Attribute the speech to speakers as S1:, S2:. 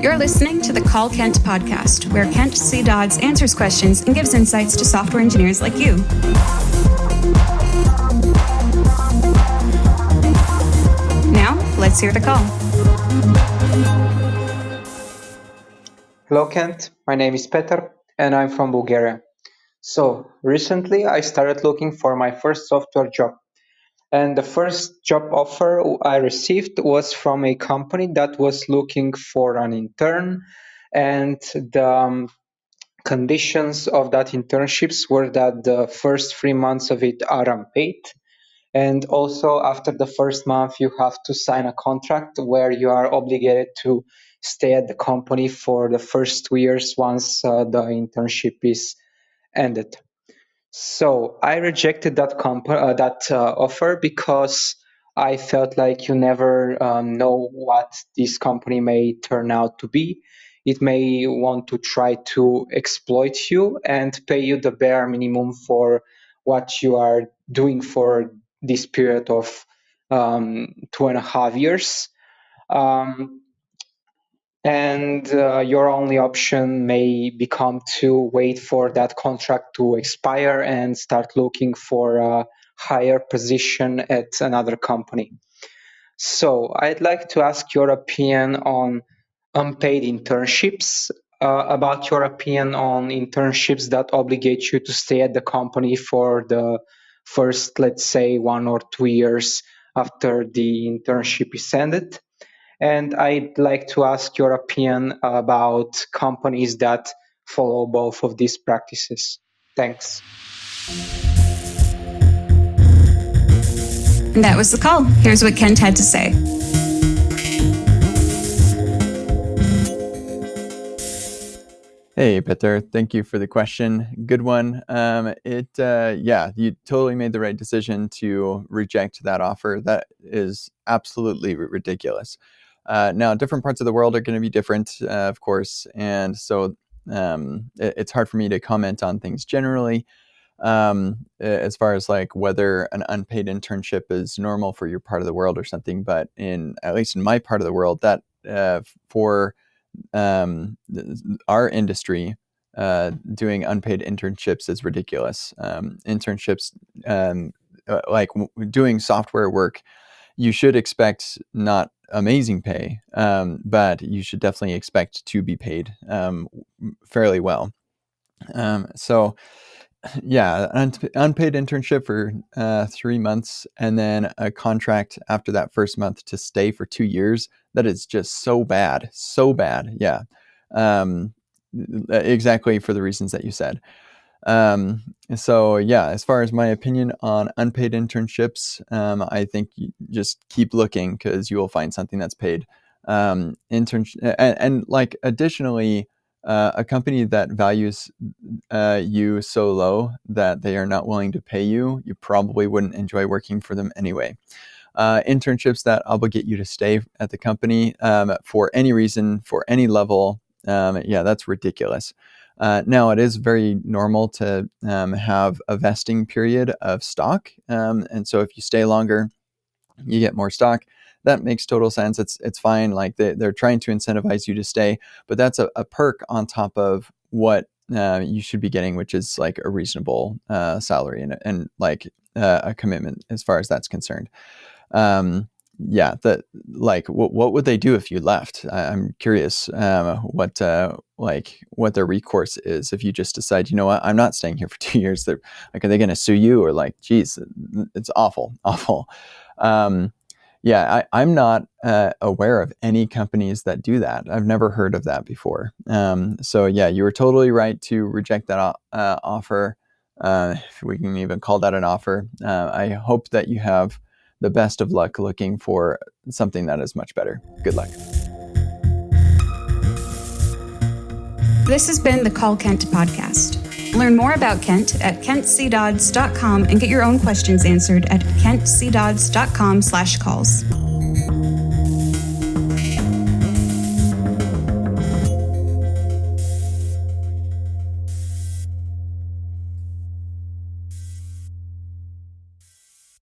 S1: You're listening to the Call Kent podcast, where Kent C. Dodds answers questions and gives insights to software engineers like you. Now, let's hear the call.
S2: Hello, Kent. My name is Peter, and I'm from Bulgaria. So, recently I started looking for my first software job. And the first job offer I received was from a company that was looking for an intern, and the conditions of that internships were that the first 3 months of it are unpaid. And also after the first month, you have to sign a contract where you are obligated to stay at the company for the first 2 years once the internship is ended. So I rejected that offer because I felt like you never know what this company may turn out to be. It may want to try to exploit you and pay you the bare minimum for what you are doing for this period of 2.5 years. And your only option may become to wait for that contract to expire and start looking for a higher position at another company. So I'd like to ask your opinion on unpaid internships, about your opinion on internships that obligate you to stay at the company for the first, let's say, 1 or 2 years after the internship is ended. And I'd like to ask your opinion about companies that follow both of these practices. Thanks.
S1: And that was the call. Here's what Kent had to say.
S3: Hey, Peter. Thank you for the question. Good one. You totally made the right decision to reject that offer. That is absolutely ridiculous. Now, different parts of the world are going to be different, of course, and so it's hard for me to comment on things generally as far as like whether an unpaid internship is normal for your part of the world or something. But at least in my part of the world, that for our industry, doing unpaid internships is ridiculous. Internships, doing software work, you should expect not amazing pay, but you should definitely expect to be paid fairly well. Unpaid internship for 3 months, and then a contract after that first month to stay for 2 years. That is just so bad. Yeah. Exactly for the reasons that you said. As far as my opinion on unpaid internships, I think you just keep looking because you will find something that's paid. Additionally, a company that values you so low that they are not willing to pay you, you probably wouldn't enjoy working for them anyway. Internships that obligate you to stay at the company for any reason, for any level, that's ridiculous. Now, it is very normal to have a vesting period of stock. And so if you stay longer, you get more stock. That makes total sense. It's fine. Like they're trying to incentivize you to stay, but that's a perk on top of what you should be getting, which is like a reasonable salary and a commitment as far as that's concerned. What would they do if you left? I'm curious what their recourse is if you just decide, you know what, I'm not staying here for 2 years. Are they going to sue you, or geez, it's awful. I'm not aware of any companies that do that. I've never heard of that before. You were totally right to reject that offer. If we can even call that an offer. I hope that you have the best of luck looking for something that is much better. Good luck.
S1: This has been the Call Kent podcast. Learn more about Kent at kentcdodds.com and get your own questions answered at kentcdodds.com/calls.